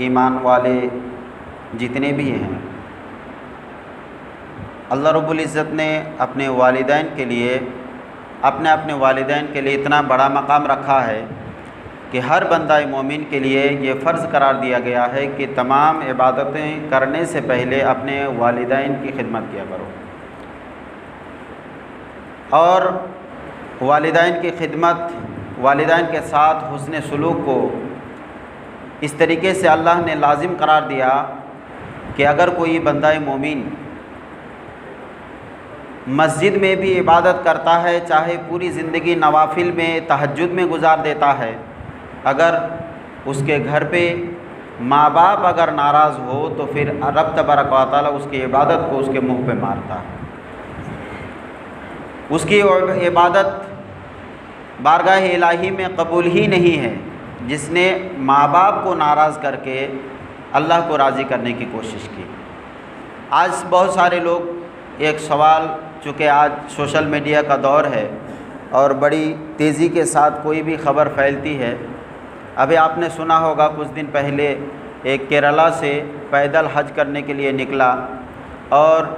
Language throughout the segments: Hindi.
ईमान वाले जितने भी हैं, अल्लाह रब्बुल इज़्ज़त ने अपने वालिदैन के लिए अपने वालिदैन के लिए इतना बड़ा मकाम रखा है कि हर बंदा मोमिन के लिए ये फ़र्ज़ करार दिया गया है कि तमाम इबादतें करने से पहले अपने वालिदैन की खिदमत किया करो। और वालिदैन की खिदमत, वालिदैन के साथ हुस्न सलूक को इस तरीके से अल्लाह ने लाजिम करार दिया कि अगर कोई बंदा मोमिन मस्जिद में भी इबादत करता है, चाहे पूरी ज़िंदगी नवाफिल में तहज्जुद में गुजार देता है, अगर उसके घर पे माँ बाप अगर नाराज़ हो तो फिर रब तबारक व तआला उसकी इबादत को उसके मुंह पे मारता है। उसकी इबादत बारगाह इलाही में कबूल ही नहीं है जिसने माँ बाप को नाराज़ करके अल्लाह को राज़ी करने की कोशिश की। आज बहुत सारे लोग एक सवाल, चूँकि आज सोशल मीडिया का दौर है और बड़ी तेज़ी के साथ कोई भी ख़बर फैलती है। अभी आपने सुना होगा कुछ दिन पहले एक केरला से पैदल हज करने के लिए निकला और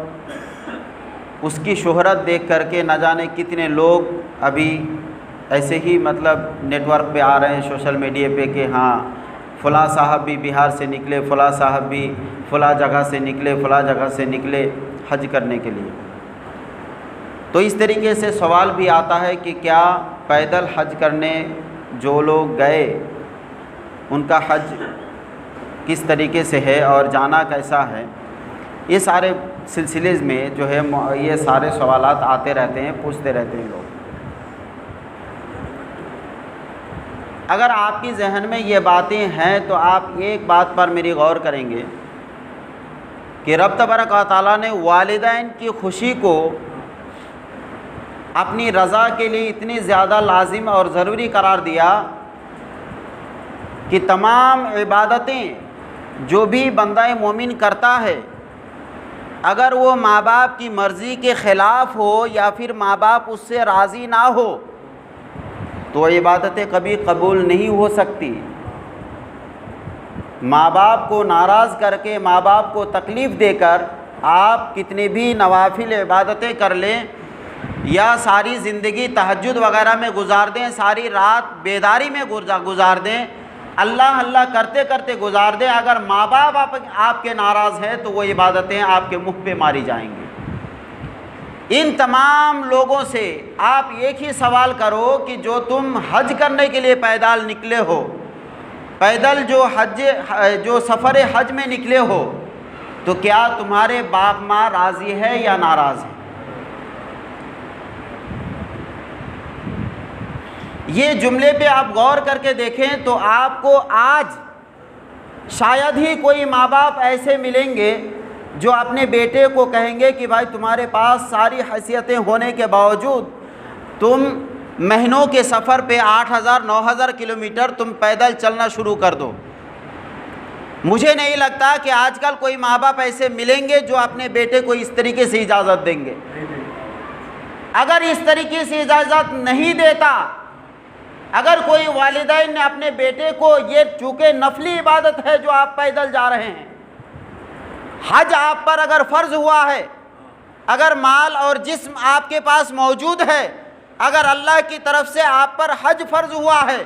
उसकी शोहरत देख करके न जाने कितने लोग अभी ऐसे ही मतलब नेटवर्क पे आ रहे हैं सोशल मीडिया पे कि हाँ फ़लाँ साहब भी बिहार से निकले, फ़लाँ साहब भी फ़लाँ जगह से निकले, फ़लाँ जगह से निकले हज करने के लिए। तो इस तरीके से सवाल भी आता है कि क्या पैदल हज करने जो लोग गए उनका हज किस तरीके से है और जाना कैसा है। ये सारे सिलसिले में जो है ये सारे सवालात आते रहते हैं, पूछते रहते हैं लोग। अगर आपकी जहन में ये बातें हैं तो आप एक बात पर मेरी गौर करेंगे कि रब तबारक व तआला ने वालिदैन की खुशी को अपनी रज़ा के लिए इतनी ज़्यादा लाजिम और ज़रूरी करार दिया कि तमाम इबादतें जो भी बंदा मोमिन करता है, अगर वो माँ बाप की मर्ज़ी के ख़िलाफ़ हो या फिर माँ बाप उससे राज़ी ना हो तो इबादतें कभी कबूल नहीं हो सकती। माँ बाप को नाराज़ करके, माँ बाप को तकलीफ़ देकर आप कितनी भी नवाफिल इबादतें कर लें या सारी ज़िंदगी तहज्जुद वगैरह में गुजार दें, सारी रात बेदारी में गुजार दें, अल्लाह अल्लाह करते करते गुजार दें, अगर माँ बाप आपके नाराज़ हैं तो वो इबादतें आपके मुँह पे मारी जाएंगी। इन तमाम लोगों से आप एक ही सवाल करो कि जो तुम हज करने के लिए पैदल निकले हो, पैदल जो सफ़र हज में निकले हो, तो क्या तुम्हारे बाप माँ राज़ी है या नाराज़ है? ये जुमले पे आप गौर करके देखें तो आपको आज शायद ही कोई माँ बाप ऐसे मिलेंगे जो अपने बेटे को कहेंगे कि भाई तुम्हारे पास सारी हैसियतें होने के बावजूद तुम महीनों के सफ़र पे 8,000 9,000 किलोमीटर तुम पैदल चलना शुरू कर दो। मुझे नहीं लगता कि आजकल कोई माँ बाप ऐसे मिलेंगे जो अपने बेटे को इस तरीके से इजाज़त देंगे। अगर इस तरीके से इजाज़त नहीं देता, अगर कोई वालिदैन ने अपने बेटे को, ये चूँकि नफली इबादत है जो आप पैदल जा रहे हैं, हज आप पर अगर फ़र्ज़ हुआ है, अगर माल और जिस्म आपके पास मौजूद है, अगर अल्लाह की तरफ से आप पर हज फ़र्ज़ हुआ है,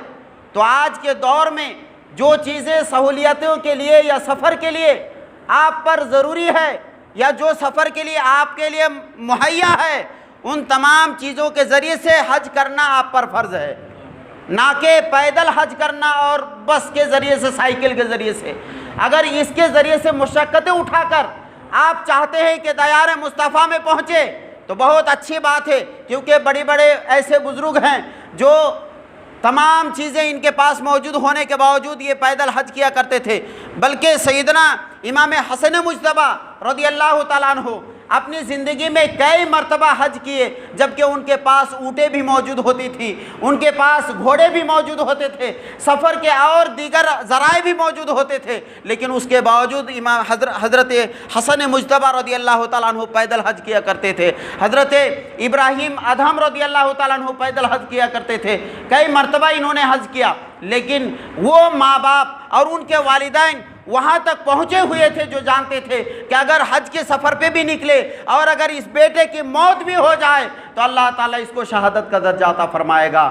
तो आज के दौर में जो चीज़ें सहूलियतों के लिए या सफ़र के लिए आप पर ज़रूरी है या जो सफ़र के लिए आपके लिए मुहैया है, उन तमाम चीज़ों के ज़रिए से हज करना आप पर फ़र्ज़ है, ना कि पैदल हज करना और बस के ज़रिए से, साइकिल के ज़रिए से। अगर इसके ज़रिए से मुशक्क़तें उठाकर आप चाहते हैं कि दयार मुस्तफ़ा में पहुँचे तो बहुत अच्छी बात है, क्योंकि बड़े बड़े ऐसे बुज़ुर्ग हैं जो तमाम चीज़ें इनके पास मौजूद होने के बावजूद ये पैदल हज किया करते थे। बल्कि सैयदना इमाम हसन मुज्तबा रज़ियल्लाहु ताला अन्हु अपनी ज़िंदगी में कई मरतबा हज किए, जबकि उनके पास ऊँटें भी मौजूद होती थी, उनके पास घोड़े भी मौजूद होते थे, सफ़र के और दीगर ज़राए भी मौजूद होते थे, लेकिन उसके बावजूद इमाम हज़रत हसन मुज्तबा रज़ियल्लाहु ताला अन्हु पैदल हज किया करते थे। हज़रत इब्राहीम अदहम रज़ियल्लाहु ताला अन्हु पैदल हज किया करते थे। कई मरतबा इन्होंने हज किया। लेकिन वो माँ बाप और उनके वालिदैन वहाँ तक पहुँचे हुए थे जो जानते थे कि अगर हज के सफ़र पे भी निकले और अगर इस बेटे की मौत भी हो जाए तो अल्लाह ताला इसको शहादत का दर्जा अता फरमाएगा।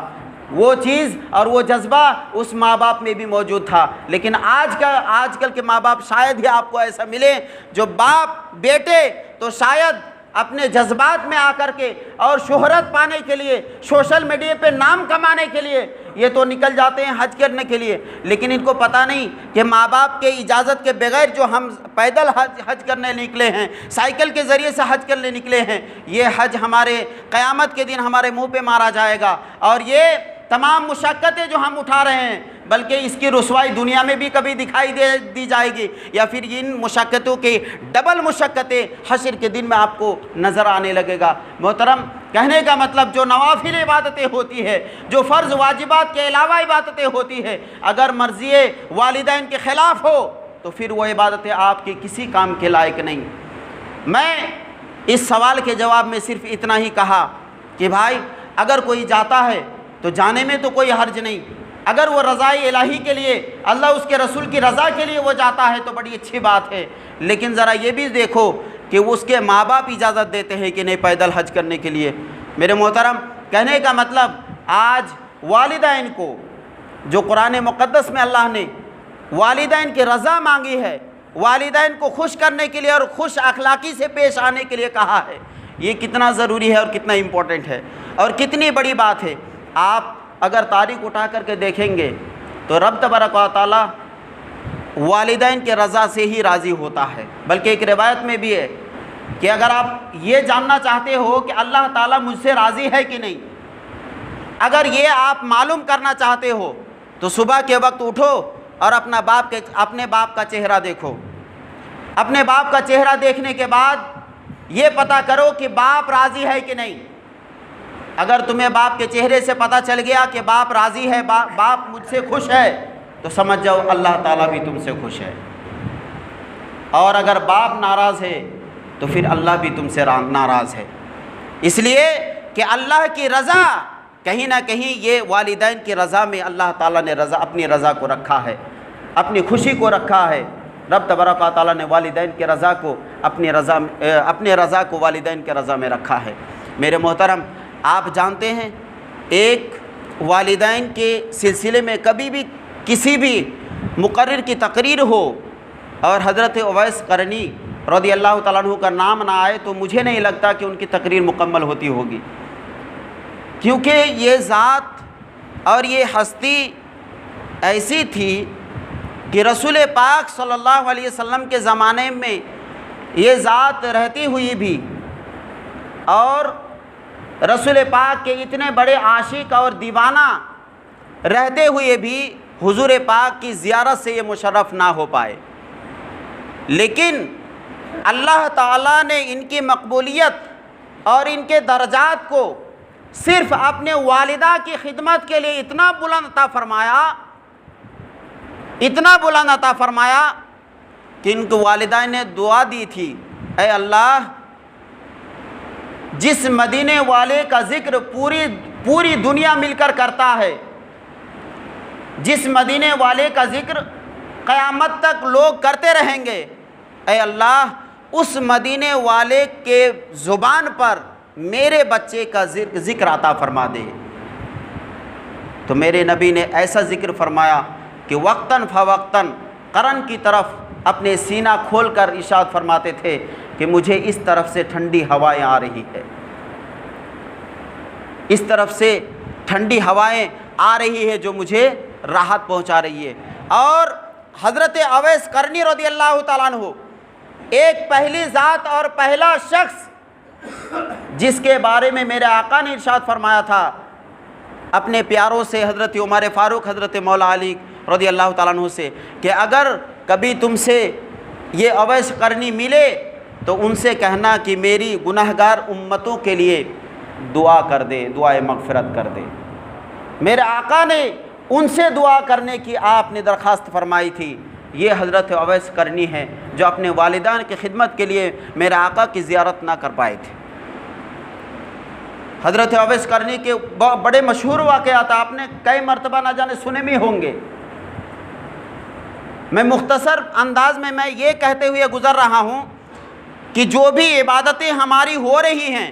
वो चीज़ और वो जज्बा उस माँ बाप में भी मौजूद था। लेकिन आजकल के माँ बाप शायद ही आपको ऐसा मिले जो बाप बेटे तो शायद अपने जज्बात में आकर के और शोहरत पाने के लिए, सोशल मीडिया पे नाम कमाने के लिए ये तो निकल जाते हैं हज करने के लिए, लेकिन इनको पता नहीं कि माँ बाप के इजाज़त के बगैर जो हम पैदल हज करने निकले हैं, साइकिल के ज़रिए से हज करने निकले हैं, ये हज हमारे क़यामत के दिन हमारे मुंह पे मारा जाएगा। और ये तमाम मुशक्क़तें जो हम उठा रहे हैं बल्कि इसकी रुसवाई दुनिया में भी कभी दिखाई दी जाएगी, या फिर इन मुशक्क़तों के डबल मुशक्क़तें हश्र के दिन में आपको नज़र आने लगेगा। मोहतरम, कहने का मतलब जो नवाफिल इबादतें होती है, जो फ़र्ज़ वाजिबात के अलावा इबादतें होती है, अगर मर्ज़ी वालिदैन के ख़िलाफ़ हो तो फिर वो इबादतें आपके किसी काम के लायक नहीं। मैं इस सवाल के जवाब में सिर्फ़ इतना ही कहा कि भाई अगर कोई जाता है तो जाने में तो कोई हर्ज नहीं, अगर वो रज़ाए इलाही के लिए, अल्लाह उसके रसूल की रज़ा के लिए वो जाता है तो बड़ी अच्छी बात है। लेकिन ज़रा ये भी देखो कि उसके माँ बाप इजाज़त देते हैं कि नहीं पैदल हज करने के लिए। मेरे मोहतरम, कहने का मतलब आज वालिदैन को जो कुरान मुक़द्दस में अल्लाह ने वालिदैन की रज़ा मांगी है, वालिदैन को खुश करने के लिए और खुश अखलाक़ी से पेश आने के लिए कहा है, ये कितना ज़रूरी है और कितना इम्पोर्टेंट है और कितनी बड़ी बात है। आप अगर तारीख़ उठा करके देखेंगे तो रब तबारक व तआला वालिदैन के रज़ा से ही राज़ी होता है। बल्कि एक रिवायत में भी है कि अगर आप ये जानना चाहते हो कि अल्लाह ताला मुझसे राज़ी है कि नहीं, अगर ये आप मालूम करना चाहते हो तो सुबह के वक्त उठो और अपने बाप का चेहरा देखो। अपने बाप का चेहरा देखने के बाद ये पता करो कि बाप राज़ी है कि नहीं। अगर तुम्हें बाप के चेहरे से पता चल गया कि बाप राज़ी है, बाप मुझसे खुश है, तो समझ जाओ अल्लाह ताला भी तुमसे खुश है। और अगर बाप नाराज़ है तो फिर अल्लाह भी तुमसे नाराज़ है। इसलिए कि अल्लाह की रज़ा कहीं ना कहीं ये वालिदैन की रज़ा में अल्लाह ताला ने अपनी रज़ा को रखा है, अपनी खुशी को रखा है। रब तबारक व तआला ने वालिदैन की रज़ा को अपने रज़ा को वालिदैन के रज़ा में रखा है। मेरे मोहतरम, आप जानते हैं एक वालिदैन के सिलसिले में कभी भी किसी भी मुकर्रिर की तकरीर हो और हज़रत उवैस करनी रज़ी अल्लाह तआला अन्हु का नाम ना आए तो मुझे नहीं लगता कि उनकी तकरीर मुकम्मल होती होगी, क्योंकि ये ज़ात और ये हस्ती ऐसी थी कि रसूल पाक सल्लल्लाहु अलैहि वसल्लम के ज़माने में ये ज़ात रहती हुई भी और रसूल पाक के इतने बड़े आशिक और दीवाना रहते हुए भी हुजूर पाक की ज़ियारत से ये मुशर्रफ ना हो पाए। लेकिन अल्लाह ताला ने इनकी मकबूलियत और इनके दर्जात को सिर्फ़ अपने वालिदा की खिदमत के लिए इतना बुलंद अता फ़रमाया कि इनके वालिदा ने दुआ दी थी, ऐ अल्लाह, जिस मदीने वाले का ज़िक्र पूरी दुनिया मिलकर करता है, जिस मदीने वाले का ज़िक्र क़यामत तक लोग करते रहेंगे, ऐ अल्लाह, उस मदीने वाले के ज़ुबान पर मेरे बच्चे का ज़िक्र अता फ़रमा दे। तो मेरे नबी ने ऐसा ज़िक्र फ़रमाया कि वक्तन फ़वक्तन करन की तरफ अपने सीना खोलकर इरशाद फरमाते थे कि मुझे इस तरफ से ठंडी हवाएं आ रही है, इस तरफ से ठंडी हवाएं आ रही है जो मुझे राहत पहुंचा रही है। और हज़रत अवैस करनी रज़ी अल्लाह तआला अन्हु एक पहली ज़ात और पहला शख्स जिसके बारे में मेरे आका ने इरशाद फरमाया था अपने प्यारों से, हज़रत उमर फ़ारूक, हज़रत मौला अली रज़ी अल्लाह तआला अन्हु से, कि अगर कभी तुमसे ये अवैस करनी मिले तो उनसे कहना कि मेरी गुनहगार उम्मतों के लिए दुआ कर दे, दुआए मग़फ़िरत कर दे। मेरे आका ने उनसे दुआ करने की आपने दरख्वास्त फरमाई थी। ये हज़रत अवैस करनी है जो अपने वालिदान की खिदमत के लिए मेरे आका की ज़ियारत ना कर पाए थे। हज़रत अवैस करनी के बड़े मशहूर वाक़यात आपने कई मरतबा ना जाने सुने भी होंगे। मैं मुख्तसर अंदाज में मैं ये कहते हुए गुज़र रहा हूँ कि जो भी इबादतें हमारी हो रही हैं,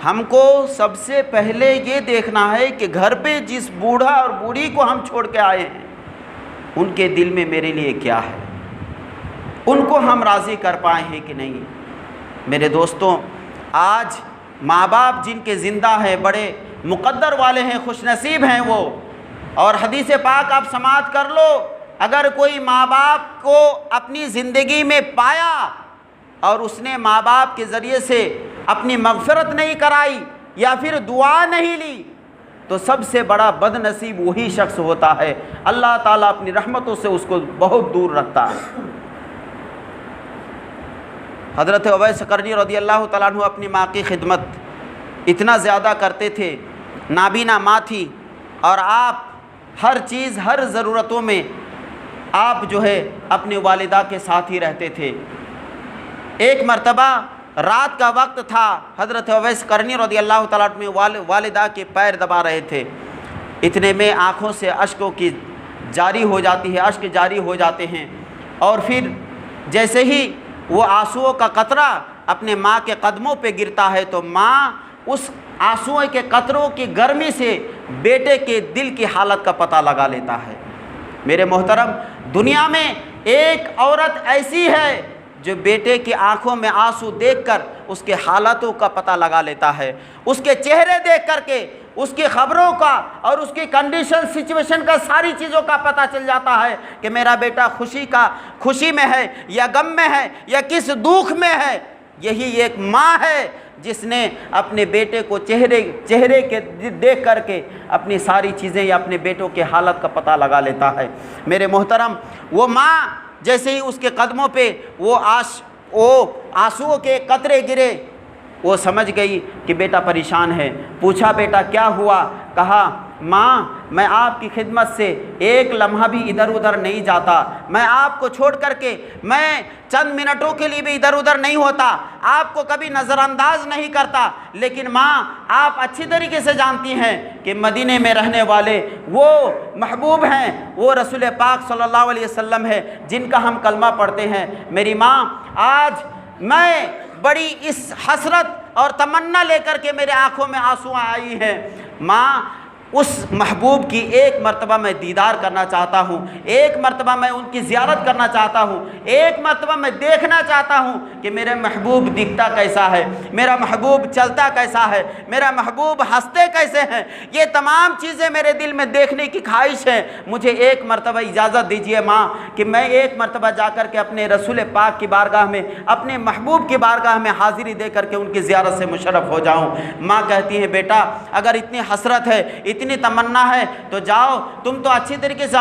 हमको सबसे पहले ये देखना है कि घर पे जिस बूढ़ा और बूढ़ी को हम छोड़ के आए हैं, उनके दिल में मेरे लिए क्या है, उनको हम राज़ी कर पाए हैं कि नहीं। मेरे दोस्तों, आज माँ बाप जिनके ज़िंदा हैं, बड़े मुक़द्दर वाले हैं, खुशनसीब हैं वो। और हदीस पाक आप समाअत कर लो, अगर कोई माँ बाप को अपनी ज़िंदगी में पाया और उसने माँ बाप के ज़रिए से अपनी मग़फ़िरत नहीं कराई या फिर दुआ नहीं ली, तो सबसे बड़ा बदनसीब वही शख्स होता है। अल्लाह ताला अपनी रहमतों से उसको बहुत दूर रखता है। हज़रत उवैस करनी रज़ियल्लाहु तआला अन्हु अपनी माँ की खिदमत इतना ज़्यादा करते थे, नाबीना माँ थी और आप हर चीज़, हर ज़रूरतों में आप जो है अपनी वालिदा के साथ ही रहते थे। एक मरतबा रात का वक्त था, हज़रत उवैस करनी रज़ियल्लाहु तआला अन्हु वालिदा के पैर दबा रहे थे। इतने में आँखों से अश्कों की जारी हो जाती है, अश्क जारी हो जाते हैं और फिर जैसे ही वो आंसुओं का कतरा अपने माँ के कदमों पे गिरता है तो माँ उस आंसुओं के कतरों की गर्मी से बेटे के दिल की हालत का पता लगा लेता है। मेरे मोहतरम, दुनिया में एक औरत ऐसी है जो बेटे की आंखों में आंसू देखकर उसके हालातों का पता लगा लेता है, उसके चेहरे देख करके उसकी ख़बरों का और उसकी कंडीशन, सिचुएशन का, सारी चीज़ों का पता चल जाता है कि मेरा बेटा खुशी में है या गम में है या किस दुख में है। यही एक माँ है जिसने अपने बेटे को चेहरे के देख करके अपनी सारी चीज़ें या अपने बेटों के हालत का पता लगा लेता है। मेरे मोहतरम, वो माँ जैसे ही उसके कदमों पे वो आंसुओं के कतरे गिरे, वो समझ गई कि बेटा परेशान है। पूछा, बेटा क्या हुआ? कहा, माँ मैं आपकी खिदमत से एक लम्हा भी इधर उधर नहीं जाता, मैं आपको छोड़ करके मैं चंद मिनटों के लिए भी इधर उधर नहीं होता, आपको कभी नज़रअंदाज नहीं करता। लेकिन माँ आप अच्छी तरीके से जानती हैं कि मदीने में रहने वाले वो महबूब हैं, वो रसूल पाक सल्लल्लाहु अलैहि वसल्लम है जिनका हम कलमा पढ़ते हैं। मेरी माँ, आज मैं बड़ी इस हसरत और तमन्ना लेकर के मेरे आँखों में आंसू आई हैं। माँ, उस महबूब की एक मरतबा मैं दीदार करना चाहता हूँ, एक मरतबा मैं उनकी ज़ियारत करना चाहता हूँ, एक मरतबा मैं देखना चाहता हूँ कि मेरे महबूब दिखता कैसा है, मेरा महबूब चलता कैसा है, मेरा महबूब हंसते कैसे हैं। ये तमाम चीज़ें मेरे दिल में देखने की ख्वाहिश है। मुझे एक मरतबा इजाज़त दीजिए माँ कि मैं एक मरतबा जा कर के अपने रसूल पाक की बारगाह में, अपने महबूब की बारगाह में हाज़िरी दे करके उनकी ज़ियारत से मुशर्रफ़ हो जाऊँ। माँ कहती है, बेटा अगर इतनी हसरत है, इतनी तमन्ना है तो जाओ, तुम तो अच्छी तरीके से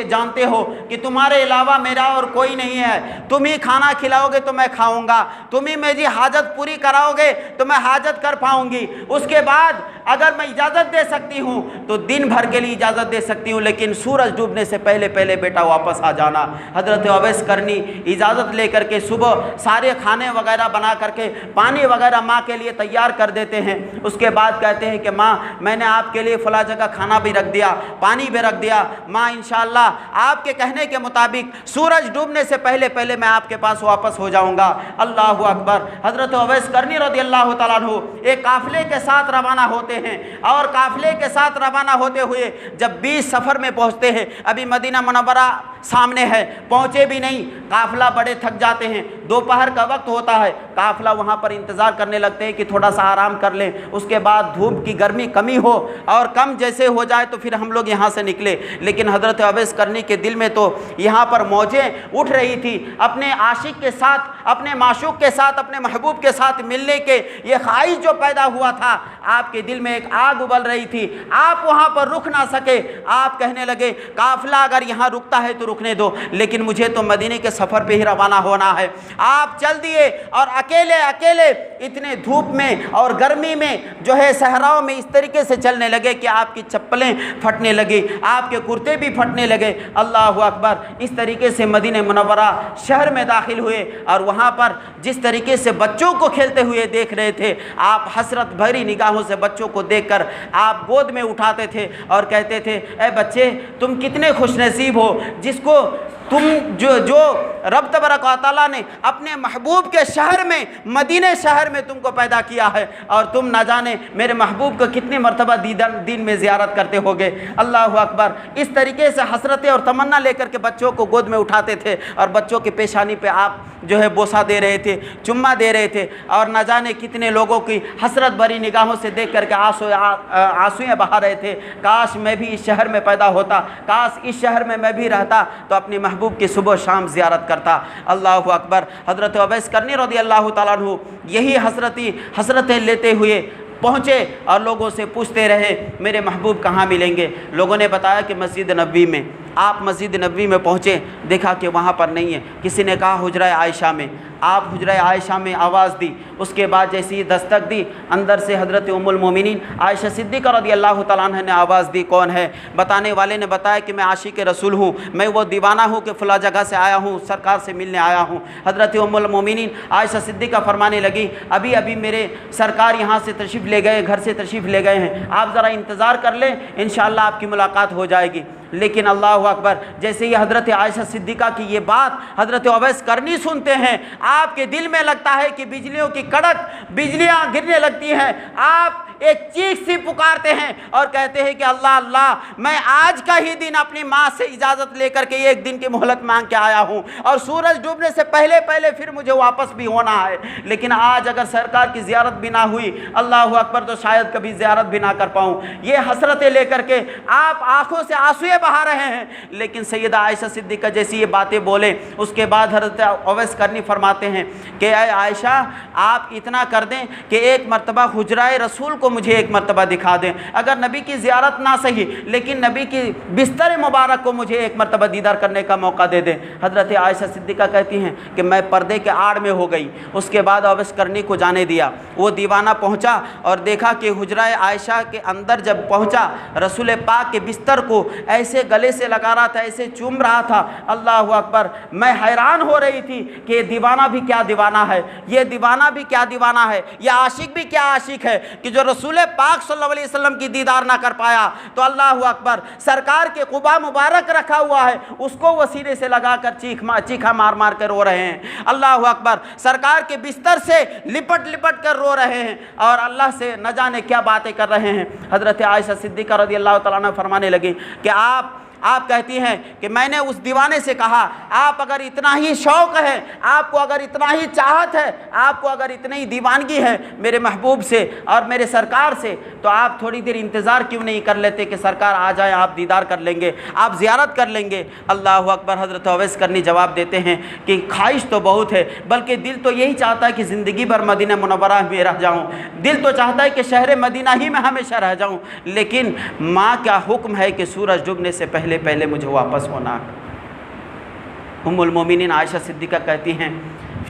जानते हो कि तुम्हारे अलावा मेरा और कोई नहीं है। तुम ही खाना खिलाओगे तो मैं खाऊंगा, तुम ही मेरी हाजत पूरी कराओगे तो मैं हाजत कर पाऊंगी। उसके बाद अगर मैं इजाज़त दे सकती हूँ तो दिन भर के लिए इजाज़त दे सकती हूँ, लेकिन सूरज डूबने से पहले पहले बेटा वापस आ जाना। हज़रत उवैस करनी इजाज़त लेकर के सुबह सारे खाने वगैरह बना करके, पानी वगैरह माँ के लिए तैयार कर देते हैं। उसके बाद कहते हैं कि माँ मैंने आपके लिए फ़ला जगह खाना भी रख दिया, पानी भी रख दिया, माँ इंशाअल्लाह आपके कहने के मुताबिक सूरज डूबने से पहले पहले मैं आपके पास वापस हो जाऊंगा। अल्लाहु अकबर। हज़रत उवैस करनी रज़ियल्लाहु तआला अन्हु एक काफ़िले के साथ रवाना होते हैं और काफ़िले के साथ रवाना होते हुए जब 20 सफ़र में पहुँचते हैं, अभी मदीना मुनव्वरा सामने है, पहुँचे भी नहीं, काफ़िला बड़े थक जाते हैं, दोपहर का वक्त होता है, काफ़िला वहाँ पर इंतज़ार करने लगते हैं कि थोड़ा सा आराम कर लें, उसके बाद धूप की गर्मी कमी हो और कम जैसे हो जाए तो फिर हम लोग यहाँ से निकले। लेकिन हज़रत उवैस करनी के दिल में तो यहाँ पर मौजें उठ रही थी, अपने आशिक के साथ, अपने माशूक के साथ, अपने महबूब के साथ मिलने के ये ख्वाहिश जो पैदा हुआ था, आपके दिल में एक आग उबल रही थी। आप वहाँ पर रुक ना सके, आप कहने लगे काफ़िला अगर यहाँ रुकता है तो रुकने दो, लेकिन मुझे तो मदीने के सफ़र पे ही रवाना होना है। आप चल दिए और अकेले अकेले इतने धूप में और गर्मी में जो है सहराओं में इस तरीके से चलने लगे कि आपकी चप्पलें फटने लगी, आपके कुर्ते भी फटने लगे। अल्लाह अकबर। इस तरीके से मदीने मुनव्वरा शहर में दाखिल हुए और वहाँ पर जिस तरीके से बच्चों को खेलते हुए देख रहे थे, आप हसरत भरी निगाहों से बच्चों को देखकर आप गोद में उठाते थे और कहते थे, ए बच्चे, तुम कितने खुशनसीब हो जिसको तुम जो रब तबारक व तआला ने अपने महबूब के शहर में, मदीने शहर में तुमको पैदा किया है और तुम ना जाने मेरे महबूब को कितनी मरतबा दिन में ज़ियारत करते होगे। अल्लाह अकबर। इस तरीके से हसरतें और तमन्ना लेकर के बच्चों को गोद में उठाते थे और बच्चों की पेशानी पे आप जो है बोसा दे रहे थे, चुम्मा दे रहे थे और ना जाने कितने लोगों की हसरत भरी निगाहों से देख करके आंसुएं बहा रहे थे। काश मैं भी इस शहर में पैदा होता, काश इस शहर में मैं भी रहता तो अपने महबूब की सुबह शाम ज़ियारत करता। अल्लाह अकबर। हज़रत उवैस करनी रज़ी अल्लाह तआला अन्हु यही हसरतें लेते हुए पहुँचे और लोगों से पूछते रहे, मेरे महबूब कहाँ मिलेंगे। लोगों ने बताया कि मस्जिद नबवी में। आप मस्जिद नबवी में पहुँचे, देखा कि वहाँ पर नहीं है। किसी ने कहा हुजरा आयशा में। आप हुजरा आयशा में आवाज़ दी। उसके बाद जैसे ही दस्तक दी, अंदर से हज़रत उम्मुल मोमिनीन आयशा सिद्दीक़ा रज़ी अल्लाह तआला अन्हा ने आवाज़ दी, कौन है। बताने वाले ने बताया कि मैं आशिक़ रसूल हूँ, मैं वो दीवाना हूँ कि फ़ला जगह से आया हूँ, सरकार से मिलने आया हूँ। हज़रत उम्मुल मोमिनीन आयशा सिद्दीक़ा फरमाने लगी, अभी अभी मेरे सरकार यहाँ से तशरीफ़ ले गए, घर से तशरीफ़ ले गए हैं, आप ज़रा इंतज़ार कर लें, इंशाअल्लाह आपकी मुलाकात हो जाएगी। लेकिन अल्लाह अकबर, जैसे ही हज़रत आयशा सिद्दीक़ा की ये बात हज़रत उवैस करनी सुनते हैं, आपके दिल में लगता है कि बिजलियों की कड़क, बिजलियाँ गिरने लगती हैं। आप एक चीख सी पुकारते हैं और कहते हैं कि अल्लाह अल्लाह, मैं आज का ही दिन अपनी माँ से इजाज़त लेकर के एक दिन की मोहलत मांग के आया हूँ और सूरज डूबने से पहले पहले फिर मुझे वापस भी होना है। लेकिन आज अगर सरकार की ज़ियारत भी ना हुई, अल्लाह अकबर, तो शायद कभी ज़ियारत भी ना कर पाऊँ। ये हसरतें लेकर के आप आँखों से आंसुएं बहा रहे हैं। लेकिन सैयदा आयशा सिद्दीक़ा जैसी ये बातें बोले, उसके बाद हज़रत उवैस करनी फरमाते हैं कि आयशा, आप इतना कर दें कि एक मरतबा हुजराए रसूल को मुझे एक मरतबा दिखा दें। अगर नबी की ज़ियारत ना सही, लेकिन नबी की बिस्तर मुबारक को मुझे एक मरतबा दीदार करने का मौका दे दें। हज़रत आयशा सिद्दीक़ा कहती हैं कि मैं पर्दे के आड़ में हो गई। उसके बाद उवैस करनी को जाने दिया। वो दीवाना पहुँचा और देखा कि हुजराए आयशा के अंदर जब पहुँचा, रसूल पाक के बिस्तर को ऐसे गले से लगा रहा था, ऐसे चूम रहा था। अल्लाह अकबर। मैं हैरान हो रही थी कि ये दीवाना भी क्या दीवाना है, ये दीवाना भी क्या दीवाना है, ये आशिक भी क्या आशिक है कि जो रसूल पाक सल्लल्लाहु अलैहि वसल्लम की दीदार ना कर पाया। तो अल्लाह अकबर, सरकार के कुबा मुबारक रखा हुआ है, उसको वसीले से लगाकर चीखा मार मार कर रो रहे हैं। अल्लाह अकबर। सरकार के बिस्तर से लिपट लिपट कर रो रहे हैं और अल्लाह से न जाने क्या बातें कर रहे हैं। हज़रत आयशा सिद्दीक़ा रज़ी अल्लाह तआला अन्हा फरमाने लगी कि आप कहती हैं कि मैंने उस दीवाने से कहा, आप अगर इतना ही शौक़ है, आपको अगर इतना ही चाहत है, आपको अगर इतनी ही दीवानगी है मेरे महबूब से और मेरे सरकार से, तो आप थोड़ी देर इंतज़ार क्यों नहीं कर लेते कि सरकार आ जाए, आप दीदार कर लेंगे, आप ज़ियारत कर लेंगे। अल्लाह अकबर। हज़रत उवैस करनी जवाब देते हैं कि ख्वाहिश तो बहुत है, बल्कि दिल तो यही चाहता है कि ज़िंदगी भर मदीना मुनव्वरा में रह जाऊँ। दिल तो चाहता है कि शहर मदीना ही में हमेशा रह जाऊँ, लेकिन माँ का हुक्म है कि सूरज डूबने से पहले पहले मुझे वापस होना है। उम्मुल मोमिनीन आयशा सिद्दीक़ा कहती हैं,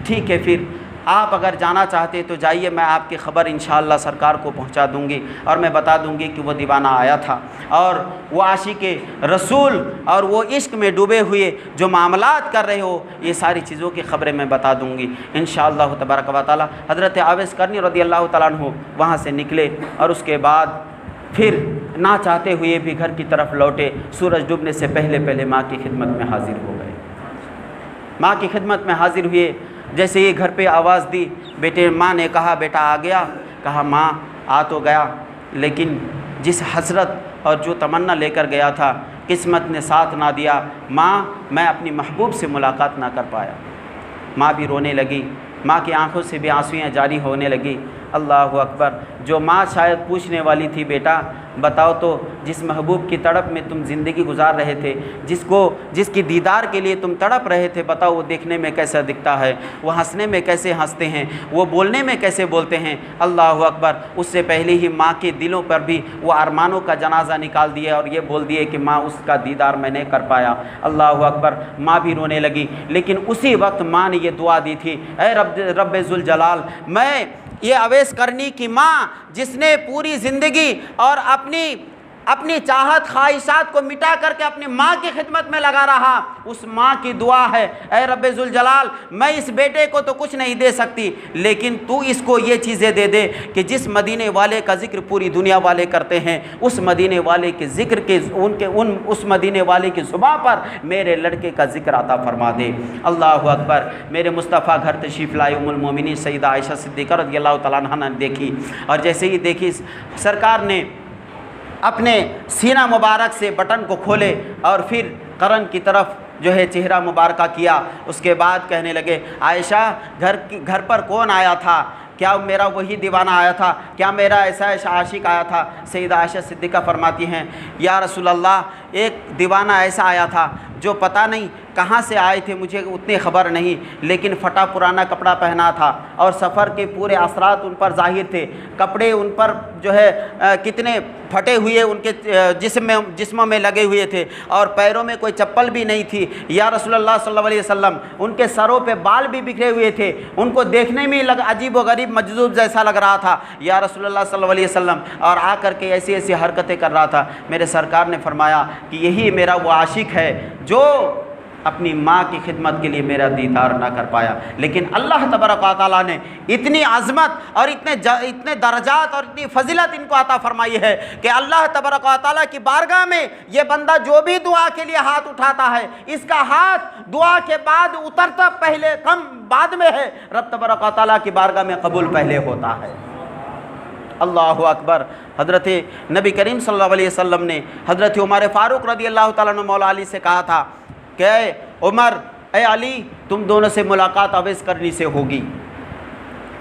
ठीक है, फिर आप अगर जाना चाहते तो जाइए, मैं आपकी ख़बर इंशाअल्लाह सरकार को पहुंचा दूंगी और मैं बता दूंगी कि वो दीवाना आया था और वो आशिक़े रसूल और वो इश्क में डूबे हुए जो मामलात कर रहे हो, ये सारी चीज़ों की ख़बरें मैं बता दूंगी इंशाअल्लाह तबारक व तआला। हज़रत उवैस करनी रज़ी अल्लाह तआला अन्हु वहाँ से निकले और उसके बाद फिर ना चाहते हुए भी घर की तरफ लौटे। सूरज डूबने से पहले पहले माँ की खिदमत में हाजिर हो गए। माँ की खिदमत में हाजिर हुए। जैसे ही घर पे आवाज़ दी, बेटे, माँ ने कहा बेटा आ गया। कहा माँ आ तो गया, लेकिन जिस हसरत और जो तमन्ना लेकर गया था किस्मत ने साथ ना दिया। माँ, मैं अपनी महबूब से मुलाकात ना कर पाया। माँ भी रोने लगी, माँ की आंखों से भी आंसुएं जारी होने लगी। अल्लाह अकबर। जो माँ शायद पूछने वाली थी, बेटा बताओ तो जिस महबूब की तड़प में तुम ज़िंदगी गुजार रहे थे, जिसकी दीदार के लिए तुम तड़प रहे थे, बताओ वो देखने में कैसा दिखता है, वो हंसने में कैसे हंसते हैं, वो बोलने में कैसे बोलते हैं। अल्लाह अकबर। उससे पहले ही माँ के दिलों पर भी वो अरमानों का जनाजा निकाल दिया और ये बोल दिए कि माँ उसका दीदार मैं नहीं कर पाया। अल्लाह अकबर। माँ भी रोने लगी, लेकिन उसी वक्त माँ ने ये दुआ दी थी, ऐ रब्बे ज़ुल जलाल, मैं ये अवैस करनी की माँ जिसने पूरी ज़िंदगी और अपनी चाहत ख्वाहिशात को मिटा करके अपनी माँ की खिदमत में लगा रहा, उस माँ की दुआ है, ऐ रब्बे ज़ुल जलाल, मैं इस बेटे को तो कुछ नहीं दे सकती, लेकिन तू इसको ये चीज़ें दे दे कि जिस मदीने वाले का ज़िक्र पूरी दुनिया वाले करते हैं, उस मदीने वाले के ज़िक्र के उस मदीने वाले की ज़ुबान पर मेरे लड़के का ज़िक्र अता फरमा दे। अल्लाह अकबर। मेरे मुस्तफ़ा घर तशरीफ़ लाई उम्मुल मोमिनीन सैयदा आयशा सिद्दीक़ा रज़ियल्लाहु तआला अन्हा ने देखी, और जैसे ही देखी सरकार ने अपने सीना मुबारक से बटन को खोले और फिर करन की तरफ जो है चेहरा मुबारक किया। उसके बाद कहने लगे, आयशा घर पर कौन आया था? क्या मेरा वही दीवाना आया था? क्या मेरा ऐसा आशिक आया था? सैयदा आयशा सिद्दीक़ा फरमाती हैं, या रसूल अल्लाह, एक दीवाना ऐसा आया था जो पता नहीं कहाँ से आए थे, मुझे उतनी ख़बर नहीं, लेकिन फटा पुराना कपड़ा पहना था और सफ़र के पूरे असरात उन पर ज़ाहिर थे। कपड़े उन पर जो है कितने फटे हुए उनके जिस्म में लगे हुए थे और पैरों में कोई चप्पल भी नहीं थी। या रसूलुल्लाह सल्लल्लाहु अलैहि वसल्लम, उनके सरों पे बाल भी बिखरे हुए थे, उनको देखने में अजीब व गरीब मजजूब जैसा लग रहा था या रसूलुल्लाह सल्लल्लाहु अलैहि वसल्लम, और आकर के ऐसी ऐसी हरकतें कर रहा था। मेरे सरकार ने फरमाया कि यही मेरा वो आशिक है जो अपनी माँ की खिदमत के लिए मेरा दीदार ना कर पाया। लेकिन अल्लाह तबारक व तआला ने इतनी अज़मत और इतने दर्जात और इतनी फजीलत इनको अता फरमाई है कि अल्लाह तबारक व तआला की बारगाह में ये बंदा जो भी दुआ के लिए हाथ उठाता है, इसका हाथ दुआ के बाद उतरता पहले कम बाद में है, रब तबारक व तआला की बारगाह में कबूल पहले होता है। अल्लाह अकबर। हज़रत नबी करीम सल्लल्लाहु अलैहि वसल्लम ने हज़रत उमर फ़ारूक रज़ियल्लाहु तआला अन्हु मौला अली से कहा था कि उमर, ए अली, तुम दोनों से मुलाकात अवैस करनी से होगी,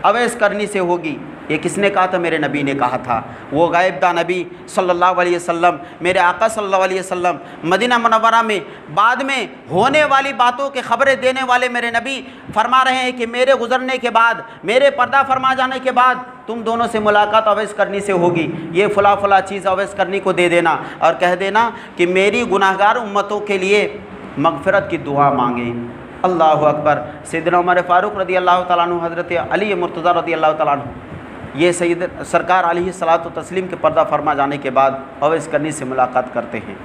अवैस करनी से होगी। ये किसने कहा था? मेरे नबी ने कहा था। वो गायबदा नबी सल्लल्लाहु अलैहि वसल्लम, मेरे आका सल्लल्लाहु अलैहि वसल्लम, मदीना मुनव्वरा में बाद में होने वाली बातों की खबरें देने वाले मेरे नबी फरमा रहे हैं कि मेरे गुजरने के बाद, मेरे पर्दा फरमा जाने के बाद तुम दोनों से मुलाकात अवैस करनी से होगी। ये फ़ला फ़ला चीज़ अवैस करनी को दे देना और कह देना कि मेरी गुनाहगार उम्मतों के लिए मग़फ़िरत की दुआ मांगे। अल्लाह अकबर। सैयदना उमर फ़ारूक रज़ियल्लाहु तआला अन्हु, हज़रत अली मुर्तज़ा रज़ियल्लाहु तआला अन्हु, ये सैयद सरकार अलैहिस्सलातु तस्लीम के पर्दा फरमा जाने के बाद अवैस करनी से मुलाकात करते हैं।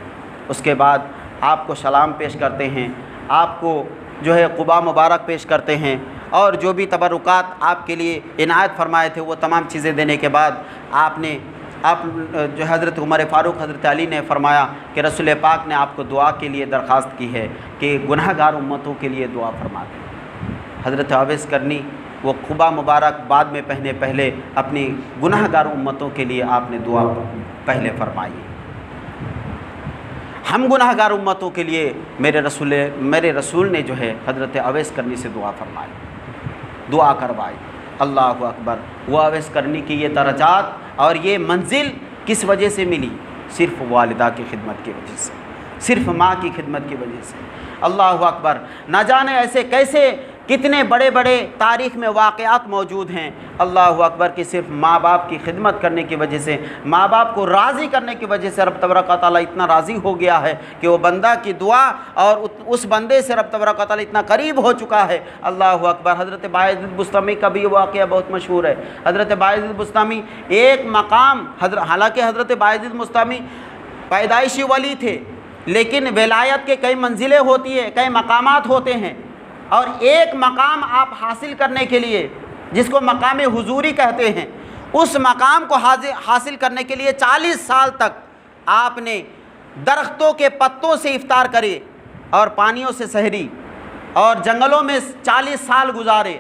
उसके बाद आपको सलाम पेश करते हैं, आपको जो है क़ुबा मुबारक पेश करते हैं और जो भी तबरुकात आपके लिए इनायत फरमाए थे वो तमाम चीज़ें देने के बाद आप जो हज़रत उमर फ़ारूक हज़रत अली ने फरमाया कि रसूल पाक ने आपको दुआ के लिए दरख्वास्त की है कि गुनाहगार उम्मतों के लिए दुआ फरमा दें। हज़रत अवैस करनी वो क़ुबा मुबारक बाद में पहले अपनी गुनाहगार उम्मतों के लिए आपने दुआ पहले फरमाई। हम गुनाहगार उम्मतों के लिए मेरे रसूल ने जो है हज़रत अवैस करनी से दुआ फरमाई, दुआ करवाई। अल्लाह अकबर। वो अवैस करनी की ये दरजात और ये मंजिल किस वजह से मिली? सिर्फ़ वालिदा की खिदमत की वजह से, सिर्फ़ माँ की खिदमत की वजह से। अल्लाह अकबर। ना जाने ऐसे कैसे कितने बड़े बड़े तारीख़ में वाक़यात मौजूद हैं। अल्लाह अकबर की सिर्फ माँ बाप की खिदमत करने की वजह से, माँ बाप को राज़ी करने की वजह से रब तबारक व तआला इतना राज़ी हो गया है कि वो बंदा की दुआ और उस बंदे से रब तबारक व तआला इतना करीब हो चुका है। अल्लाह अकबर। हज़रत बायज़ीद बुस्तामी का भी वाक़या बहुत मशहूर है। हज़रत बायज़ीद बुस्तामी एक मकाम, हालाँकि हज़रत बायज़ीद बुस्तामी पैदाइशी वली थे, लेकिन विलायत के कई मंजिलें होती है, कई मकामात होते हैं, और एक मकाम आप हासिल करने के लिए जिसको मकाम हुजूरी कहते हैं, उस मकाम को हासिल करने के लिए 40 साल तक आपने दरख्तों के पत्तों से इफ्तार करे और पानियों से सहरी और जंगलों में 40 साल गुजारे।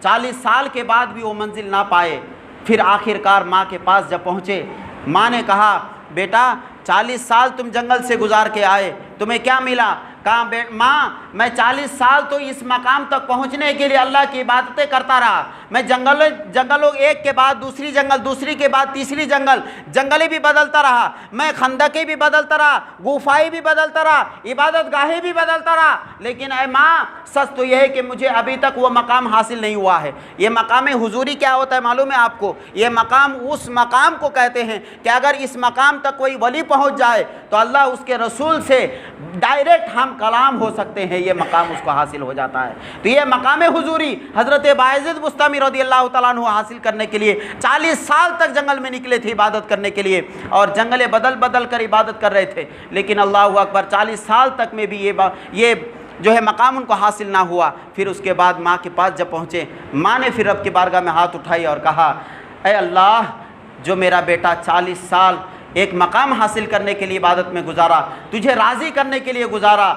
40 साल के बाद भी वो मंजिल ना पाए। फिर आखिरकार माँ के पास जब पहुँचे, माँ ने कहा, बेटा 40 साल तुम जंगल से गुजार के आए, तुम्हें क्या मिला? कहा माँ मैं 40 साल तो इस मकाम तक पहुँचने के लिए अल्लाह की इबादतें करता रहा। मैं जंगलों एक के बाद दूसरी जंगल, दूसरी के बाद तीसरी जंगलें भी बदलता रहा, मैं खंदकें भी बदलता रहा, गुफाएँ भी बदलता रहा, इबादत गाहें भी बदलता रहा, लेकिन ऐ माँ सच तो यह है कि मुझे अभी तक वो मकाम हासिल नहीं हुआ है। ये मकाम हुजूरी क्या होता है मालूम है आपको? ये मकाम उस मकाम को कहते हैं कि अगर इस मकाम तक कोई वली पहुंच जाए तो अल्लाह उसके रसूल से डायरेक्ट हम कलाम हो सकते हैं, ये मकाम उसको हासिल हो जाता है। तो ये मकाम हुजूरी हज़रत बायज़िद बुस्तामी रज़ियल्लाहु तआला अन्हु हासिल करने के लिए 40 साल तक जंगल में निकले थे इबादत करने के लिए, और जंगलें बदल बदल कर इबादत कर रहे थे, लेकिन अल्लाहु अकबर 40 साल तक में भी ये जो है मकाम उनको हासिल ना हुआ। फिर उसके बाद माँ के पास जब पहुँचे, माँ ने फिर रब की बारगाह में हाथ उठाई और कहा, ऐ अल्लाह, जो मेरा बेटा 40 साल एक मकाम हासिल करने के लिए इबादत में गुजारा, तुझे राज़ी करने के लिए गुजारा,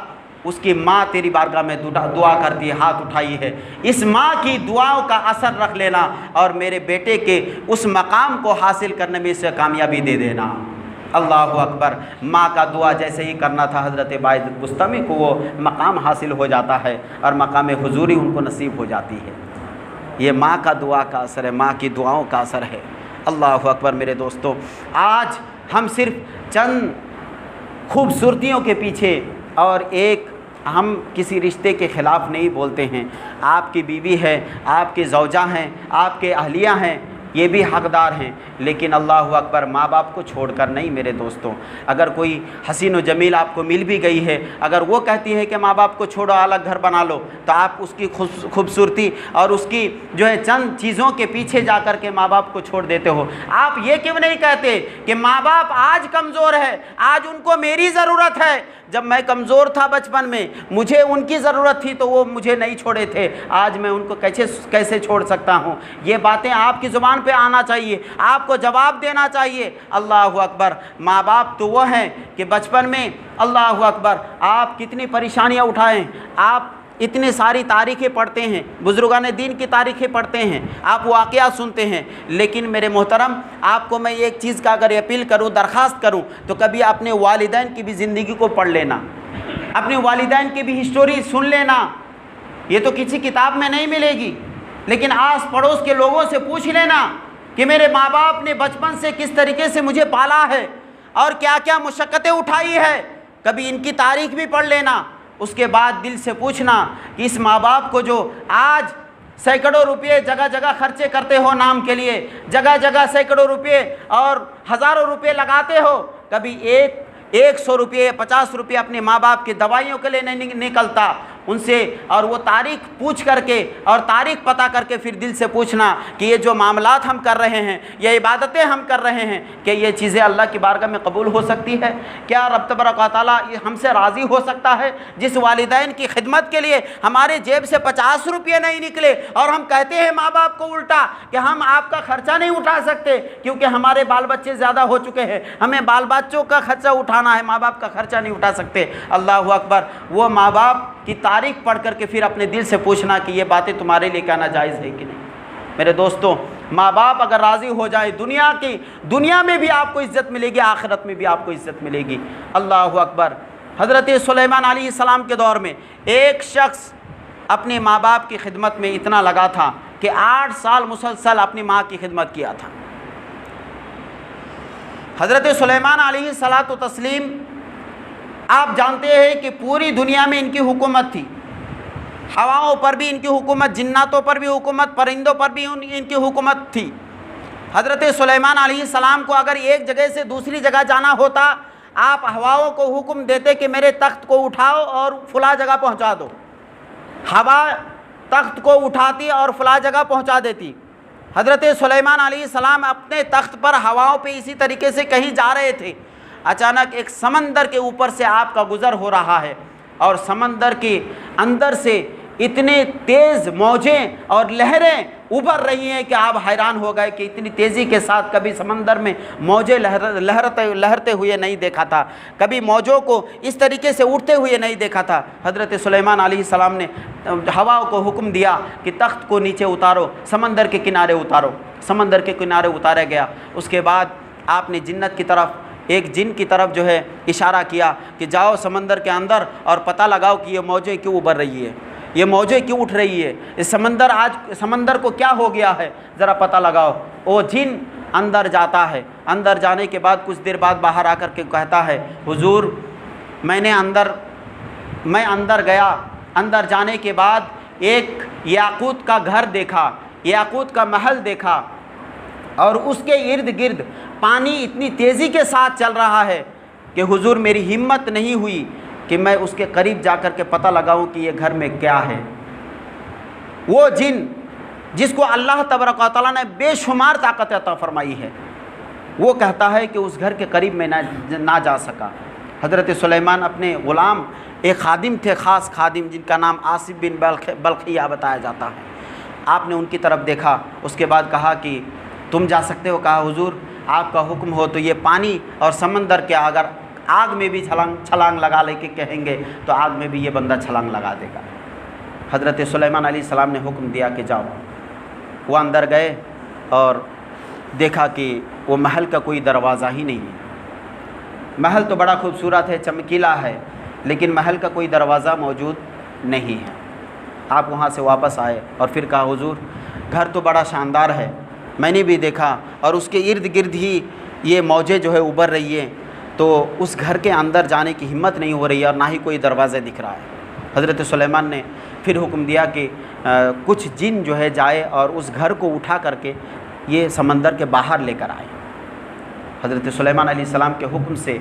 उसकी माँ तेरी बारगाह में दुआ करती है, हाथ उठाई है। इस माँ की दुआओं का असर रख लेना और मेरे बेटे के उस मकाम को हासिल करने में इसे कामयाबी दे देना। अल्लाहु अकबर। माँ का दुआ जैसे ही करना था हज़रत बायज़िद बुस्तामी को वो मकाम हासिल हो जाता है और मकाम हुजूरी उनको नसीब हो जाती है। ये माँ का दुआ का असर है, माँ की दुआओं का असर है। अल्लाहु अकबर। मेरे दोस्तों, आज हम सिर्फ चंद खूबसूरतियों के पीछे और एक हम किसी रिश्ते के ख़िलाफ़ नहीं बोलते हैं। आपकी बीवी है, आपके ज़ौजा हैं, आपके अहलिया हैं, ये भी हक़दार हैं, लेकिन अल्लाहु अकबर माँ बाप को छोड़कर नहीं। मेरे दोस्तों, अगर कोई हसीन व जमील आपको मिल भी गई है, अगर वो कहती है कि माँ बाप को छोड़ो, अलग घर बना लो, तो आप उसकी खूबसूरती और उसकी जो है चंद चीज़ों के पीछे जा कर के माँ बाप को छोड़ देते हो। आप ये क्यों नहीं कहते कि माँ बाप आज कमज़ोर है, आज उनको मेरी ज़रूरत है। जब मैं कमज़ोर था बचपन में, मुझे उनकी ज़रूरत थी तो वो मुझे नहीं छोड़े थे, आज मैं उनको कैसे छोड़ सकता हूँ। ये बातें आपकी ज़ुबान पे आना चाहिए, आपको जवाब देना चाहिए। अल्लाहु अकबर। माँ बाप तो वो हैं कि बचपन में अल्लाहु अकबर आप कितनी परेशानियाँ उठाएं, आप इतनी सारी तारीख़ें पढ़ते हैं, बुज़ुर्गान दीन की तारीख़ें पढ़ते हैं, आप वाक़या सुनते हैं, लेकिन मेरे मोहतरम, आपको मैं एक चीज़ का अगर अपील करूं, दरख्वास्त करूं, तो कभी अपने वालिदैन की भी ज़िंदगी को पढ़ लेना, अपने वालिदैन की भी हिस्टोरी सुन लेना। ये तो किसी किताब में नहीं मिलेगी, लेकिन आस पड़ोस के लोगों से पूछ लेना कि मेरे माँ बाप ने बचपन से किस तरीके से मुझे पाला है और क्या क्या मुशक्क़तें उठाई है। कभी इनकी तारीख़ भी पढ़ लेना। उसके बाद दिल से पूछना कि इस माँ बाप को जो आज सैकड़ों रुपये जगह जगह खर्चे करते हो नाम के लिए, जगह जगह सैकड़ों रुपये और हज़ारों रुपये लगाते हो, कभी 100 रुपये 50 रुपये अपने माँ बाप की दवाइयों के लिए नहीं निकलता उनसे, और वो तारीख़ पूछ करके और तारीख़ पता करके फिर दिल से पूछना कि ये जो मामलात हम कर रहे हैं, ये इबादतें हम कर रहे हैं, कि ये चीज़ें अल्लाह की बारगाह में कबूल हो सकती है? क्या रब तबारक व तआला हमसे राज़ी हो सकता है? जिस वालिदैन की खिदमत के लिए हमारे जेब से 50 रुपये नहीं निकले और हम कहते हैं माँ बाप को उल्टा कि हम आपका ख़र्चा नहीं उठा सकते क्योंकि हमारे बाल बच्चे ज़्यादा हो चुके हैं, हमें बाल बच्चों का खर्चा उठाना है, माँ बाप का खर्चा नहीं उठा सकते। अल्लाहु अकबर। वो माँ बाप की तारीख़ पढ़ करके फिर अपने दिल से पूछना कि ये बातें तुम्हारे लिए कहना जायज़ है कि नहीं। मेरे दोस्तों, माँ बाप अगर राज़ी हो जाए, दुनिया में भी आपको इज़्ज़त मिलेगी, आखिरत में भी आपको इज़्ज़त मिलेगी। अल्लाहु अकबर। हज़रत सुलेमान अलैहिस्सलाम के दौर में एक शख्स अपने माँ बाप की खिदमत में इतना लगा था कि 8 साल मुसलसल अपनी माँ की खिदमत किया था। हज़रत सुलेमान अलैहिस्सलातु तस्लीम, आप जानते हैं कि पूरी दुनिया में इनकी हुकूमत थी, हवाओं पर भी इनकी हुकूमत, जिन्नातों पर भी हुकूमत, परिंदों पर भी इनकी हुकूमत थी। हज़रत सुलेमान अलैहिस्सलाम को अगर एक जगह से दूसरी जगह जाना होता, आप हवाओं को हुक्म देते कि मेरे तख्त को उठाओ और फला जगह पहुंचा दो, हवा तख्त को उठाती और फला जगह पहुंचा देती। हज़रत सुलेमान अलैहिस्सलाम अपने तख्त पर हवाओं पे इसी तरीके से कहीं जा रहे थे, अचानक एक समंदर के ऊपर से आपका गुज़र हो रहा है और समंदर के अंदर से इतने तेज़ मौजें और लहरें उभर रही हैं कि आप हैरान हो गए कि इतनी तेज़ी के साथ कभी समंदर में मौजें लहरते हुए नहीं देखा था, कभी मौजों को इस तरीके से उठते हुए नहीं देखा था। हज़रत सुलेमान अलैहिस्सलाम ने हवाओं को हुक्म दिया कि तख्त को नीचे उतारो, समंदर के किनारे उतारो। समंदर के किनारे उतारा गया। उसके बाद आपने जिन्नत की तरफ एक जिन की तरफ जो है इशारा किया कि जाओ समंदर के अंदर और पता लगाओ कि ये मौजें क्यों उभर रही है, ये मौजें क्यों उठ रही है, इस समंदर को क्या हो गया है, ज़रा पता लगाओ। वो जिन अंदर जाता है, अंदर जाने के बाद कुछ देर बाद बाहर आकर के कहता है, हुजूर मैं अंदर गया, अंदर जाने के बाद एक याकूत का घर देखा, याकूत का महल देखा और उसके इर्द गिर्द पानी इतनी तेज़ी के साथ चल रहा है कि हुजूर मेरी हिम्मत नहीं हुई कि मैं उसके करीब जाकर के पता लगाऊं कि ये घर में क्या है। वो जिन जिसको अल्लाह तबारक व तआला ने बेशुमार ताकत अता फरमाई है, वो कहता है कि उस घर के करीब में ना जा सका। हज़रत सुलेमान अपने ग़ुलाम, एक खादिम थे, ख़ास खादिम जिनका नाम आसिफ बिन बल्खिया बताया जाता है, आपने उनकी तरफ देखा, उसके बाद कहा कि तुम जा सकते हो। कहा हुजूर आपका हुक्म हो तो ये पानी और समंदर के अगर आग में भी छलांग लगा ले के कहेंगे तो आग में भी ये बंदा छलांग लगा देगा। हज़रत सुलेमान अलैहिस्सलाम ने हुक्म दिया कि जाओ। वो अंदर गए और देखा कि वो महल का कोई दरवाज़ा ही नहीं है। महल तो बड़ा खूबसूरत है, चमकीला है, लेकिन महल का कोई दरवाज़ा मौजूद नहीं है। आप वहाँ से वापस आए और फिर कहा हुजूर घर तो बड़ा शानदार है, मैंने भी देखा और उसके इर्द गिर्द ही ये मौजें जो है उभर रही हैं, तो उस घर के अंदर जाने की हिम्मत नहीं हो रही है और ना ही कोई दरवाज़ा दिख रहा है। हज़रत सुलेमान ने फिर हुक्म दिया कि कुछ जिन जो है जाए और उस घर को उठा करके ये समंदर के बाहर लेकर आए। हज़रत सुलेमान अलैहिस्सलाम के हुक्म से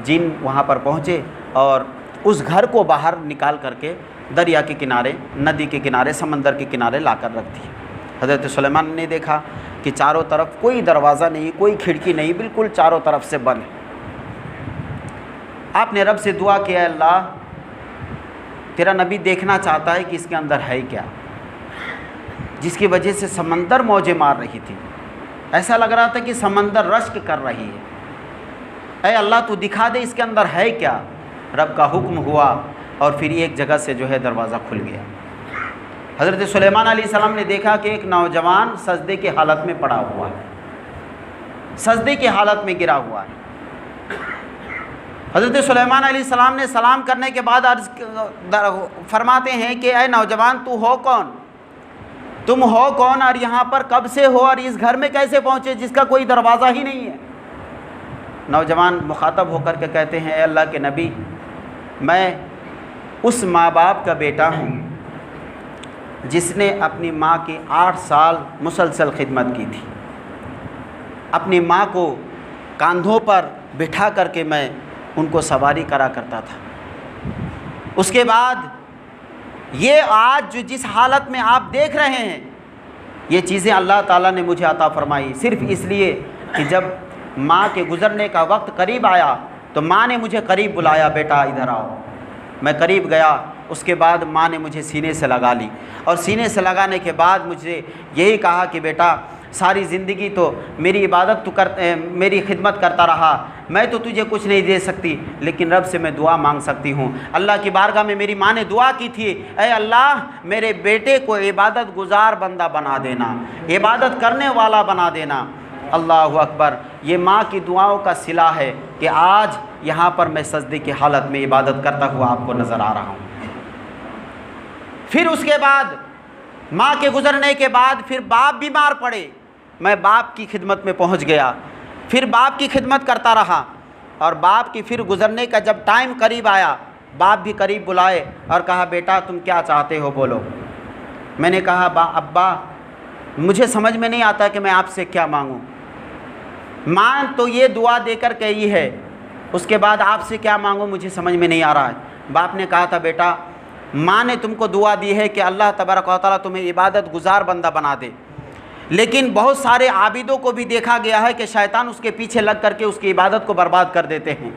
जिन वहाँ पर पहुँचे और उस घर को बाहर निकाल करके दरिया के किनारे, नदी के किनारे, समंदर के किनारे लाकर रख दी। हज़रत सुलेमान ने देखा कि चारों तरफ कोई दरवाज़ा नहीं, कोई खिड़की नहीं, बिल्कुल चारों तरफ से बंद है। आपने रब से दुआ किया, अल्लाह तेरा नबी देखना चाहता है कि इसके अंदर है क्या, जिसकी वजह से समंदर मौजें मार रही थी, ऐसा लग रहा था कि समंदर रश्क कर रही है। ऐ अल्लाह तू दिखा दे इसके अंदर है क्या। रब का हुक्म हुआ और फिर एक जगह से जो है दरवाज़ा खुल गया। हज़रत सुलेमान अलैहिस्सलाम ने देखा कि एक नौजवान सजदे की हालत में पड़ा हुआ है, सजदे की हालत में गिरा हुआ है। हज़रत सुलेमान अलैहिस्सलाम ने सलाम करने के बाद अर्ज़ फरमाते हैं कि ऐ नौजवान तू हो कौन, तुम हो कौन और यहाँ पर कब से हो और इस घर में कैसे पहुँचे जिसका कोई दरवाज़ा ही नहीं है। नौजवान मुखातब होकर के कहते हैं, ऐ अल्लाह के नबी, मैं उस माँ बाप का बेटा हूँ जिसने अपनी माँ की 8 साल मुसलसल खिदमत की थी। अपनी माँ को कंधों पर बिठा करके मैं उनको सवारी करा करता था। उसके बाद ये आज जो जिस हालत में आप देख रहे हैं, ये चीज़ें अल्लाह ताला ने मुझे अता फरमाई सिर्फ़ इसलिए कि जब माँ के गुज़रने का वक्त करीब आया तो माँ ने मुझे करीब बुलाया, बेटा इधर आओ। मैं करीब गया, उसके बाद माँ ने मुझे सीने से लगा ली और सीने से लगाने के बाद मुझे यही कहा कि बेटा सारी ज़िंदगी तो मेरी इबादत तो मेरी खिदमत करता रहा, मैं तो तुझे कुछ नहीं दे सकती, लेकिन रब से मैं दुआ मांग सकती हूँ। अल्लाह की बारगाह में मेरी माँ ने दुआ की थी, ऐ अल्लाह मेरे बेटे को इबादत गुजार बंदा बना देना, इबादत करने वाला बना देना। अल्लाहु अकबर। ये माँ की दुआओं का सिला है कि आज यहाँ पर मैं सजदे की हालत में इबादत करता हुआ आपको नज़र आ रहा हूँ। फिर उसके बाद माँ के गुज़रने के बाद फिर बाप बीमार पड़े, मैं बाप की खिदमत में पहुँच गया, फिर बाप की खिदमत करता रहा और बाप की फिर गुज़रने का जब टाइम करीब आया, बाप भी करीब बुलाए और कहा, बेटा तुम क्या चाहते हो बोलो। मैंने कहा, अब्बा मुझे समझ में नहीं आता कि मैं आपसे क्या मांगूं। माँ तो ये दुआ देकर कही है, उसके बाद आपसे क्या मांगूं मुझे समझ में नहीं आ रहा है। बाप ने कहा था, बेटा माँ ने तुमको दुआ दी है कि अल्लाह तबारक व तआला तुम्हें इबादत गुजार बंदा बना दे, लेकिन बहुत सारे आबिदों को भी देखा गया है कि शैतान उसके पीछे लग करके उसकी इबादत को बर्बाद कर देते हैं,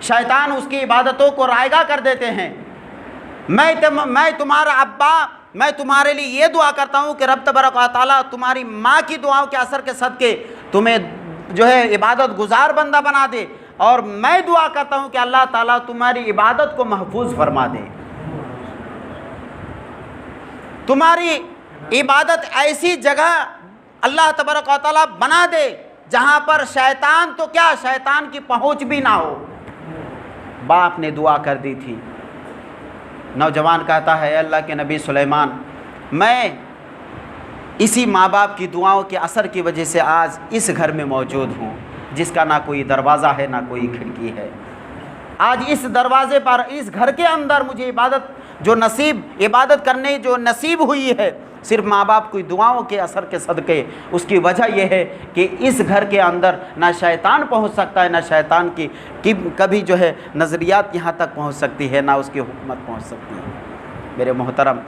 शैतान उसकी इबादतों को रायगा कर देते हैं। मैं तुम्हारा अब्बा, मैं तुम्हारे लिए ये दुआ करता हूँ कि रब तबारक व तआला तुम्हारी माँ की दुआओं के असर के सदके तुम्हें जो है इबादत गुजार बंदा बना दे, और मैं दुआ करता हूँ कि अल्लाह ताला तुम्हारी इबादत को महफूज फरमा दे, तुम्हारी इबादत ऐसी जगह अल्लाह तबारक व तआला बना दे जहाँ पर शैतान तो क्या, शैतान की पहुँच भी ना हो। बाप ने दुआ कर दी थी। नौजवान कहता है, अल्लाह के नबी सुलेमान, मैं इसी माँ बाप की दुआओं के असर की वजह से आज इस घर में मौजूद हूँ, जिसका ना कोई दरवाज़ा है ना कोई खिड़की है। आज इस दरवाज़े पर, इस घर के अंदर मुझे इबादत करने जो नसीब हुई है, सिर्फ माँ बाप की दुआओं के असर के सदक़े। उसकी वजह यह है कि इस घर के अंदर ना शैतान पहुँच सकता है, ना शैतान की कभी जो है नज़रियात यहाँ तक पहुँच सकती है, ना उसकी हुकूमत पहुँच सकती है। मेरे मोहतरम,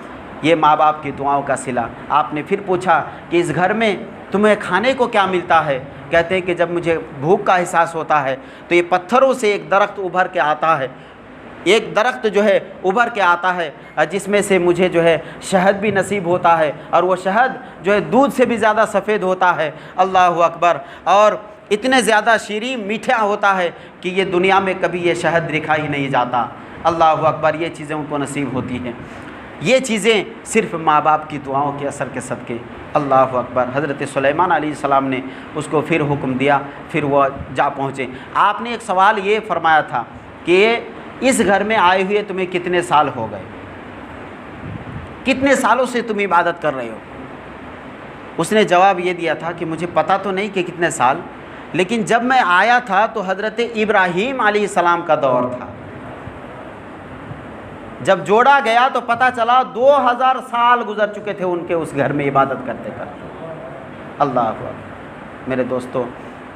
ये माँ बाप की दुआओं का सिला। आपने फिर पूछा कि इस घर में तुम्हें खाने को क्या मिलता है? कहते हैं कि जब मुझे भूख का एहसास होता है तो ये पत्थरों से एक दरख्त उभर के आता है, एक दरख्त जो है उभर के आता है, जिसमें से मुझे जो है शहद भी नसीब होता है, और वो शहद जो है दूध से भी ज़्यादा सफ़ेद होता है। अल्लाह अकबर। और इतने ज़्यादा शीरीं मीठा होता है कि ये दुनिया में कभी ये शहद देखा ही नहीं जाता। अल्लाह अकबर। ये चीज़ें उनको नसीब होती हैं। ये चीज़ें सिर्फ माँ बाप की दुआओं के असर के सदक़े। अल्लाह अकबर। हज़रत सुलेमान अलैहिस्सलाम ने उसको फिर हुक्म दिया, फिर वो जा पहुँचे। आपने एक सवाल ये फ़रमाया था कि इस घर में आए हुए तुम्हें कितने साल हो गए, कितने सालों से तुम इबादत कर रहे हो? उसने जवाब ये दिया था कि मुझे पता तो नहीं कि कितने साल, लेकिन जब मैं आया था तो हज़रत इब्राहीम अलैहिस्सलाम का दौर था। जब जोड़ा गया तो पता चला 2000 साल गुजर चुके थे उनके उस घर में इबादत करते करते। अल्लाह अकबर। मेरे दोस्तों,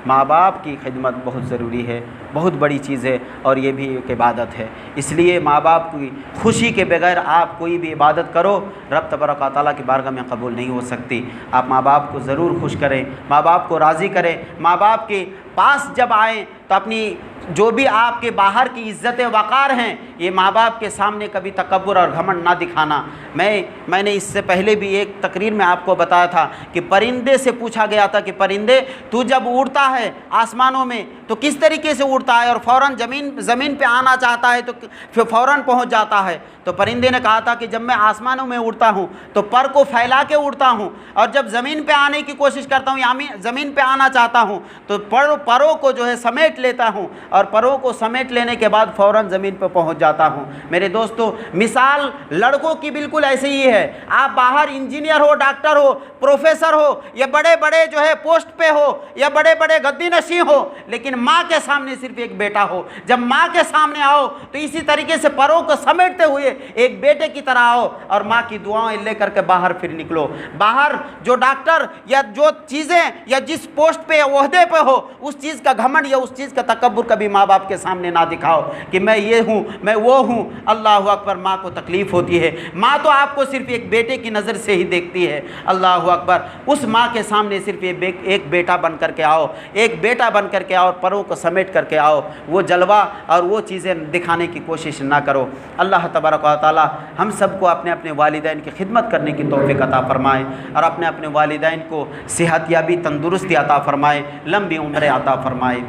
माँ बाप की खिदमत बहुत ज़रूरी है, बहुत बड़ी चीज़ है, और ये भी एक इबादत है। इसलिए माँ बाप की खुशी के बगैर आप कोई भी इबादत करो, रब तबारक व तआला की बारगाह में कबूल नहीं हो सकती। आप माँ बाप को ज़रूर खुश करें, माँ बाप को राज़ी करें। माँ बाप के पास जब आएँ तो अपनी जो भी आपके बाहर की इज़्ज़त वक़ार हैं, ये माँ बाप के सामने कभी तकब्बुर और घमंड ना दिखाना। मैंने इससे पहले भी एक तकरीर में आपको बताया था कि परिंदे से पूछा गया था कि परिंदे, तू जब उड़ता है आसमानों में तो किस तरीके से उड़ता है, और फ़ौरन ज़मीन पे आना चाहता है तो फिर फ़ौरन पहुँच जाता है? तो परिंदे ने कहा था कि जब मैं आसमानों में उड़ता हूँ तो पर को फैला के उड़ता हूँ, और जब ज़मीन पे आने की कोशिश करता हूँ या ज़मीन पे आना चाहता हूँ तो परों को जो है समेट लेता हूँ, और परों को समेट लेने के बाद फ़ौरन ज़मीन पर पहुँच जाता हूँ। मेरे दोस्तों, मिसाल लड़कों की बिल्कुल ऐसे ही है। आप बाहर इंजीनियर हो, डॉक्टर हो, प्रोफेसर हो, या बड़े बड़े जो है पोस्ट पे हो, या बड़े बड़े गद्दी नशीं हो, लेकिन माँ के सामने सिर्फ एक बेटा हो। जब माँ के सामने आओ तो इसी तरीके से परों को समेटते हुए एक बेटे की तरह आओ, और माँ की दुआएं लेकर के बाहर फिर निकलो। बाहर जो डॉक्टर या जो चीज़ें या जिस पोस्ट पे या ओहदे पे हो, उस चीज़ का घमंड या उस चीज़ का तकब्बुर कभी माँ बाप के सामने ना दिखाओ कि मैं ये हूँ, मैं वो हूँ। अल्लाह अकबर। माँ को तकलीफ़ होती है, माँ तो आपको सिर्फ एक बेटे की नज़र से ही देखती है। अल्लाह अकबर। उस माँ के सामने सिर्फ एक बेटा बन करके आओ, एक बेटा बन करके आओ, और परों को समेट करके आओ। वो जलवा और वो चीज़ें दिखाने की कोशिश ना करो। अल्लाह तबारक व तआला हम सबको अपने अपने वालिदैन की खिदमत करने की तौफ़ीक़ अता फ़रमाए, और अपने अपने वालिदैन को सेहत याबी, तंदुरुस्ती अता फ़रमाए, लंबी उम्र अता फ़रमाए।